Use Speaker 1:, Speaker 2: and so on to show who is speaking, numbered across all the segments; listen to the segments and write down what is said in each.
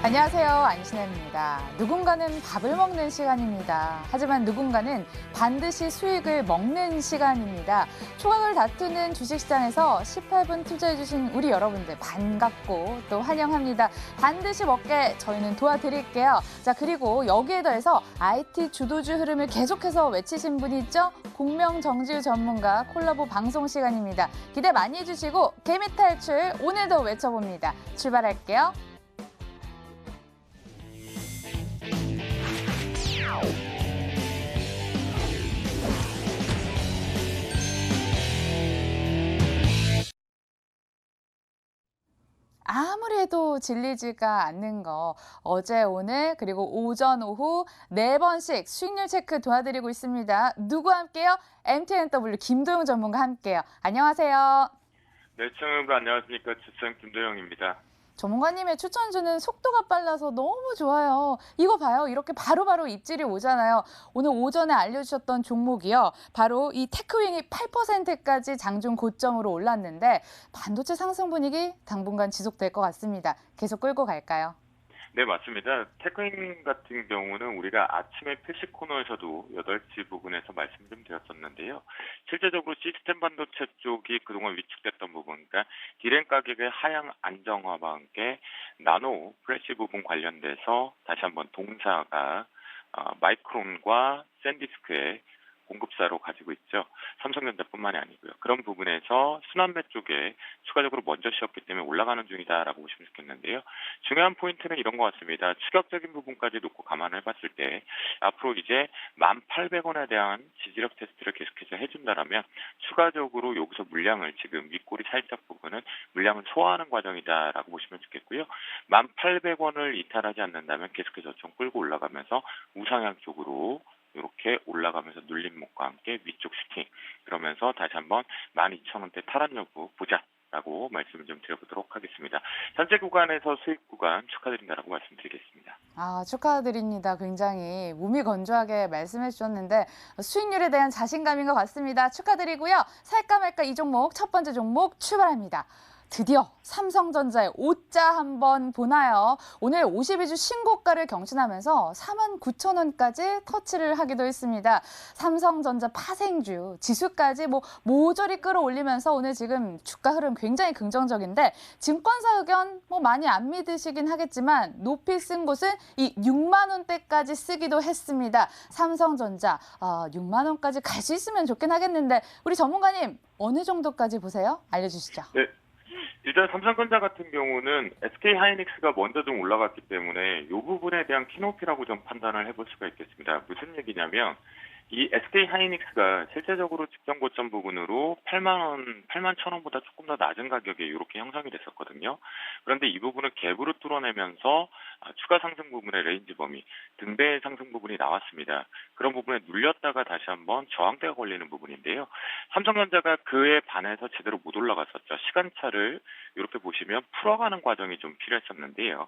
Speaker 1: 안녕하세요. 안신혜입니다. 누군가는 밥을 먹는 시간입니다. 하지만 누군가는 반드시 수익을 먹는 시간입니다. 초각을 다투는 주식시장에서 18분 투자해주신 우리 여러분들 반갑고 또 환영합니다. 반드시 먹게 저희는 도와드릴게요. 자, 그리고 여기에 더해서 IT 주도주 흐름을 계속해서 외치신 분이 있죠? 공명정지유 전문가 콜라보 방송 시간입니다. 기대 많이 해주시고 개미탈출 오늘도 외쳐봅니다. 출발할게요. 아무리 해도 질리지가 않는 거. 어제, 오늘, 그리고 오전, 오후 4번씩 수익률 체크 도와드리고 있습니다. 누구와 함께요? MTNW 김도영 전문가 함께요. 안녕하세요.
Speaker 2: 네, 청취자 안녕하십니까. 주청 김도영입니다.
Speaker 1: 전문가님의 추천주는 속도가 빨라서 너무 좋아요. 이거 봐요. 이렇게 바로바로 입질이 오잖아요. 오늘 오전에 알려주셨던 종목이요. 바로 이 테크윙이 8%까지 장중 고점으로 올랐는데 반도체 상승 분위기 당분간 지속될 것 같습니다. 계속 끌고 갈까요?
Speaker 2: 네, 맞습니다. 테크인 같은 경우는 우리가 아침에 필시 코너에서도 8시 부분에서 말씀 좀 드렸었는데요. 실제적으로 시스템 반도체 쪽이 그동안 위축됐던 부분, 그러니까 디램 가격의 하향 안정화와 함께 나노 프레시 부분 관련돼서 다시 한번 동사가 마이크론과 샌디스크의 공급사로 가지고 있죠. 삼성전자뿐만이 아니고요. 그런 부분에서 순환매 쪽에 추가적으로 먼저 쉬었기 때문에 올라가는 중이다라고 보시면 좋겠는데요. 중요한 포인트는 이런 것 같습니다. 추격적인 부분까지 놓고 감안을 해봤을 때 앞으로 이제 1,800원에 대한 지지력 테스트를 계속해서 해준다라면 추가적으로 여기서 물량을 지금 윗골이 살짝 부분은 물량을 소화하는 과정이다라고 보시면 좋겠고요. 1,800원을 이탈하지 않는다면 계속해서 좀 끌고 올라가면서 우상향 쪽으로 이렇게 올라가면서 눌림목과 함께 위쪽 슈팅 그러면서 다시 한번 12,000원대 탈환 여부 보자라고 말씀을 좀 드려보도록 하겠습니다. 현재 구간에서 수익 구간 축하드린다라고 말씀드리겠습니다.
Speaker 1: 축하드립니다. 굉장히 몸이 건조하게 말씀해 주셨는데 수익률에 대한 자신감인 것 같습니다. 축하드리고요. 살까 말까 이 종목 첫 번째 종목 출발합니다. 드디어 삼성전자의 오자 한번 보나요? 오늘 52주 신고가를 경신하면서 49,000원까지 터치를 하기도 했습니다. 삼성전자 파생주 지수까지 모조리 끌어올리면서 오늘 지금 주가 흐름 굉장히 긍정적인데 증권사 의견 많이 안 믿으시긴 하겠지만 높이 쓴 곳은 이 6만 원대까지 쓰기도 했습니다. 삼성전자 6만 원까지 갈 수 있으면 좋긴 하겠는데 우리 전문가님 어느 정도까지 보세요? 알려주시죠.
Speaker 2: 네. 일단 삼성전자 같은 경우는 SK 하이닉스가 먼저 좀 올라갔기 때문에 이 부분에 대한 키높이라고 좀 판단을 해볼 수가 있겠습니다. 무슨 얘기냐면 이 SK 하이닉스가 실제적으로 직전 고점 부분으로 8만 1,000원보다 조금 더 낮은 가격에 이렇게 형성이 됐었거든요. 그런데 이 부분을 갭으로 뚫어내면서 추가 상승 부분의 레인지 범위, 등배 상승 부분이 나왔습니다. 그런 부분에 눌렸다가 다시 한번 저항대가 걸리는 부분인데요. 삼성전자가 그에 반해서 제대로 못 올라갔었죠. 시간차를 이렇게 보시면 풀어가는 과정이 좀 필요했었는데요.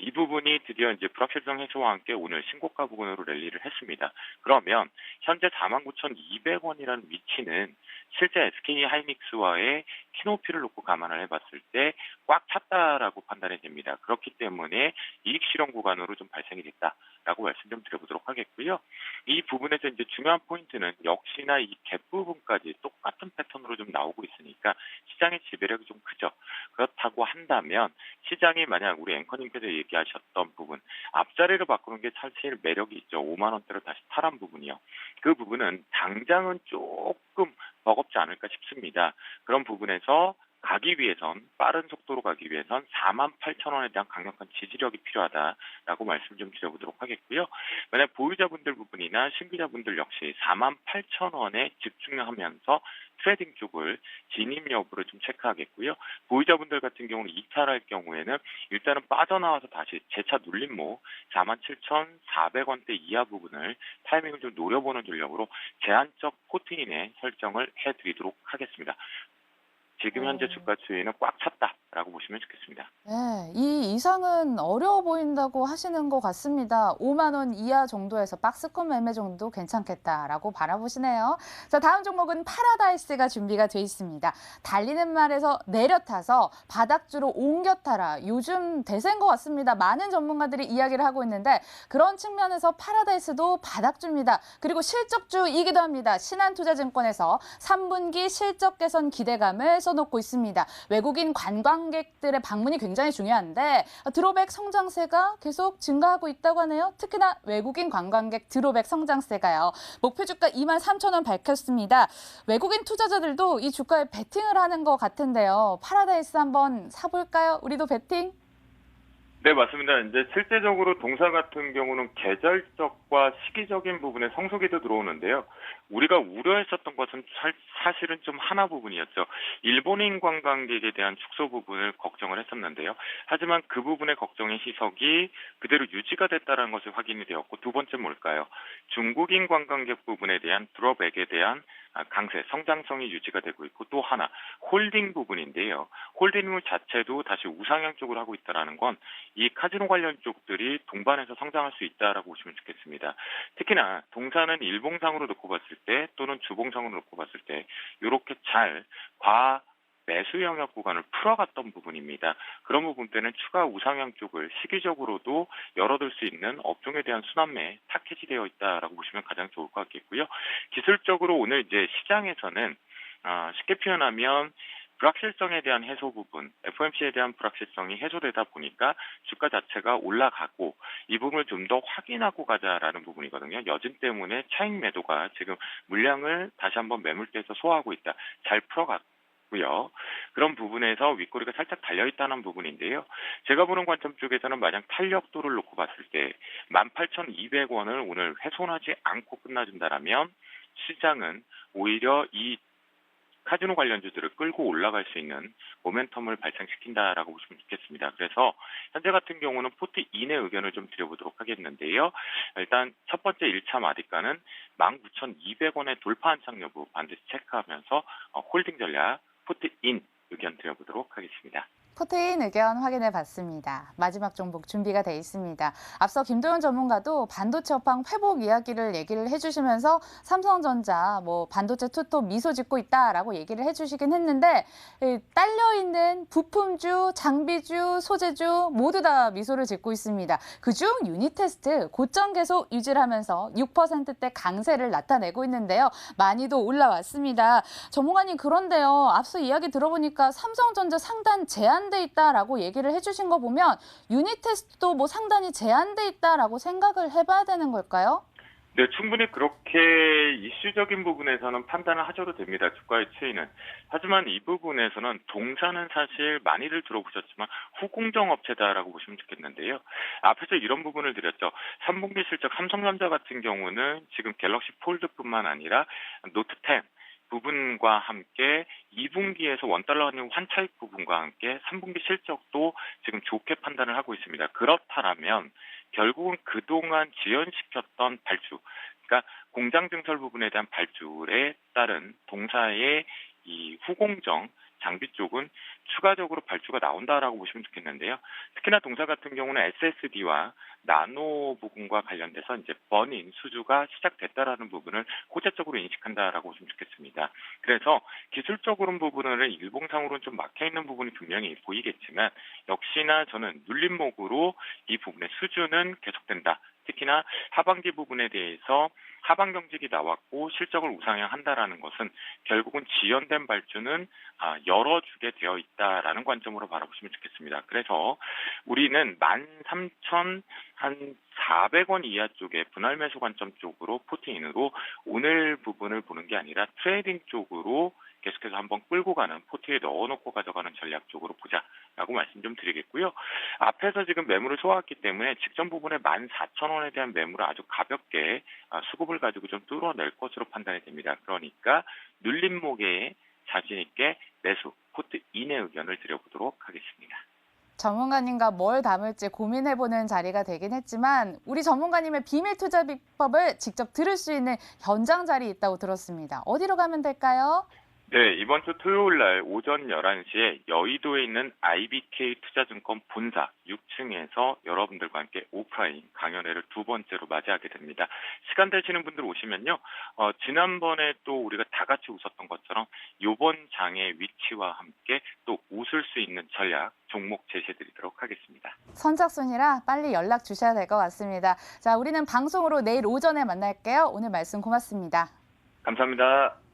Speaker 2: 이 부분이 드디어 이제 불확실성 해소와 함께 오늘 신고가 부분으로 랠리를 했습니다. 그러면 현재 49,200원이라는 위치는 실제 SK 하이닉스와의 키높이를 놓고 감안을 해봤을 때 꽉 찼다라고 판단이 됩니다. 그렇기 때문에 이익 실현 구간으로 좀 발생이 됐다라고 말씀 좀 드려보도록 하겠고요. 이 부분에서 이제 중요한 포인트는 역시나 이 갭 부분까지 똑같은 패턴으로 좀 나오고 있으니까 시장의 지배력이 좀 크죠. 그렇다고 한다면 시장이 만약 우리 앵커님께서 얘기하셨던 부분 앞자리를 바꾸는 게 사실 매력이 있죠. 5만 원대로 다시 탈한 부분이요. 그 부분은 당장은 조금 버겁지 않을까 싶습니다. 그런 부분에서 가기 위해선 빠른 속도로 가기 위해선 48,000원에 대한 강력한 지지력이 필요하다라고 말씀 좀 드려보도록 하겠고요. 만약 보유자분들 부분이나 신규자분들 역시 48,000원에 집중하면서 트레이딩 쪽을 진입 여부를 좀 체크하겠고요. 보유자분들 같은 경우는 이탈할 경우에는 일단은 빠져나와서 다시 재차 눌림목 47,400원대 이하 부분을 타이밍을 좀 노려보는 전략으로 제한적 포트인에 설정을 해드리도록 하겠습니다. 지금 현재 주가 추이는 꽉 찼다라고 보시면 좋겠습니다.
Speaker 1: 네, 이 이상은 어려워 보인다고 하시는 것 같습니다. 5만 원 이하 정도에서 박스권 매매 정도 괜찮겠다라고 바라보시네요. 자, 다음 종목은 파라다이스가 준비가 돼 있습니다. 달리는 말에서 내려타서 바닥주로 옮겨 타라. 요즘 대세인 것 같습니다. 많은 전문가들이 이야기를 하고 있는데 그런 측면에서 파라다이스도 바닥주입니다. 그리고 실적주이기도 합니다. 신한투자증권에서 3분기 실적 개선 기대감을 써놓고 있습니다. 외국인 관광객들의 방문이 굉장히 중요한데 드롭백 성장세가 계속 증가하고 있다고 하네요. 특히나 외국인 관광객 드롭백 성장세가요. 목표 주가 23,000원 밝혔습니다. 외국인 투자자들도 이 주가에 베팅을 하는 것 같은데요. 파라다이스 한번 사볼까요? 우리도 베팅?
Speaker 2: 네, 맞습니다. 이제 실제적으로 동사 같은 경우는 계절적과 시기적인 부분에 성수기도 들어오는데요. 우리가 우려했었던 것은 사실은 좀 하나 부분이었죠. 일본인 관광객에 대한 축소 부분을 걱정을 했었는데요. 하지만 그 부분의 걱정의 희석이 그대로 유지가 됐다는 것이 확인이 되었고, 두 번째 뭘까요? 중국인 관광객 부분에 대한 드롭백에 대한 강세, 성장성이 유지가 되고 있고, 또 하나 홀딩 부분인데요. 홀딩물 자체도 다시 우상향 쪽으로 하고 있다는 건 이 카지노 관련 쪽들이 동반해서 성장할 수 있다라고 보시면 좋겠습니다. 특히나 동사는 일봉상으로 놓고 봤을 때 또는 주봉상으로 놓고 봤을 때 이렇게 잘 매수 영역 구간을 풀어갔던 부분입니다. 그런 부분 때는 추가 우상향 쪽을 시기적으로도 열어둘 수 있는 업종에 대한 순환매 타켓이 되어 있다라고 보시면 가장 좋을 것 같겠고요. 기술적으로 오늘 이제 시장에서는 쉽게 표현하면 불확실성에 대한 해소 부분, FOMC에 대한 불확실성이 해소되다 보니까 주가 자체가 올라가고 이 부분을 좀 더 확인하고 가자라는 부분이거든요. 여진 때문에 차익 매도가 지금 물량을 다시 한번 매물대에서 소화하고 있다. 잘 풀어갔고요. 그런 부분에서 윗꼬리가 살짝 달려있다는 부분인데요. 제가 보는 관점 쪽에서는 만약 탄력도를 놓고 봤을 때 18,200원을 오늘 훼손하지 않고 끝나준다라면 시장은 오히려 이 카지노 관련주들을 끌고 올라갈 수 있는 모멘텀을 발생시킨다라고 보시면 좋겠습니다. 그래서 현재 같은 경우는 포트 인의 의견을 좀 드려보도록 하겠는데요. 일단 첫 번째 1차 마디가는 19,200원의 돌파 한착 여부 반드시 체크하면서 홀딩 전략 포트 인 의견 드려보도록 하겠습니다.
Speaker 1: 포트인 의견 확인해 봤습니다. 마지막 종목 준비가 돼 있습니다. 앞서 김도현 전문가도 반도체 업황 회복 이야기를 얘기를 해주시면서 삼성전자 반도체 투톱 미소 짓고 있다라고 얘기를 해주시긴 했는데 딸려있는 부품주, 장비주, 소재주 모두 다 미소를 짓고 있습니다. 그중 유니테스트 고점 계속 유지를 하면서 6%대 강세를 나타내고 있는데요. 많이도 올라왔습니다. 전문가님 그런데요. 앞서 이야기 들어보니까 삼성전자 상단 제한돼 있다라고 얘기를 해주신 거 보면 유니테스트도 상단이 제한돼 있다라고 생각을 해봐야 되는 걸까요?
Speaker 2: 네, 충분히 그렇게 이슈적인 부분에서는 판단을 하셔도 됩니다. 주가의 추이는. 하지만 이 부분에서는 동사는 사실 많이들 들어보셨지만 후공정 업체다라고 보시면 좋겠는데요. 앞에서 이런 부분을 드렸죠. 3분기 실적 삼성전자 같은 경우는 지금 갤럭시 폴드뿐만 아니라 노트 10 부분과 함께 2분기에서 원달러 환율 환차익 부분과 함께 3분기 실적도 지금 좋게 판단을 하고 있습니다. 그렇다면 결국은 그동안 지연시켰던 발주, 그러니까 공장 증설 부분에 대한 발주에 따른 동사의 이 후공정 장비 쪽은 추가적으로 발주가 나온다라고 보시면 좋겠는데요. 특히나 동사 같은 경우는 SSD와 나노 부분과 관련돼서 이제 버닝 수주가 시작됐다라는 부분을 호재적으로 인식한다라고 보시면 좋겠습니다. 그래서 기술적으로는 부분은 일봉상으로는 좀 막혀 있는 부분이 분명히 보이겠지만 역시나 저는 눌림목으로 이 부분의 수주는 계속된다. 특히나 하반기 부분에 대해서 하반 경직이 나왔고 실적을 우상향한다라는 것은 결국은 지연된 발주는 열어주게 되어 있다라는 관점으로 바라보시면 좋겠습니다. 그래서 우리는 13,400원 이하 쪽에 분할 매수 관점 쪽으로 포트인으로 오늘 부분을 보는 게 아니라 트레이딩 쪽으로 계속해서 한번 끌고 가는 포트에 넣어놓고 가져가는 전략 쪽으로 보자라고 말씀 좀 드리겠고요. 앞에서 지금 매물을 소화했기 때문에 직전 부분에 14,000원에 대한 매물을 아주 가볍게 수급을 가지고 좀 뚫어낼 것으로 판단이 됩니다. 그러니까 눌림목에 자신 있게 매수 포트 인의 의견을 드려보도록 하겠습니다.
Speaker 1: 전문가님과 뭘 담을지 고민해보는 자리가 되긴 했지만 우리 전문가님의 비밀 투자 비법을 직접 들을 수 있는 현장 자리에 있다고 들었습니다. 어디로 가면 될까요?
Speaker 2: 네, 이번 주 토요일 날 오전 11시에 여의도에 있는 IBK 투자증권 본사 6층에서 여러분들과 함께 오프라인 강연회를 두 번째로 맞이하게 됩니다. 시간 되시는 분들 오시면요. 지난번에 또 우리가 다 같이 웃었던 것처럼 이번 장의 위치와 함께 또 웃을 수 있는 전략, 종목 제시해드리도록 하겠습니다.
Speaker 1: 선착순이라 빨리 연락 주셔야 될 것 같습니다. 자, 우리는 방송으로 내일 오전에 만날게요. 오늘 말씀 고맙습니다.
Speaker 2: 감사합니다.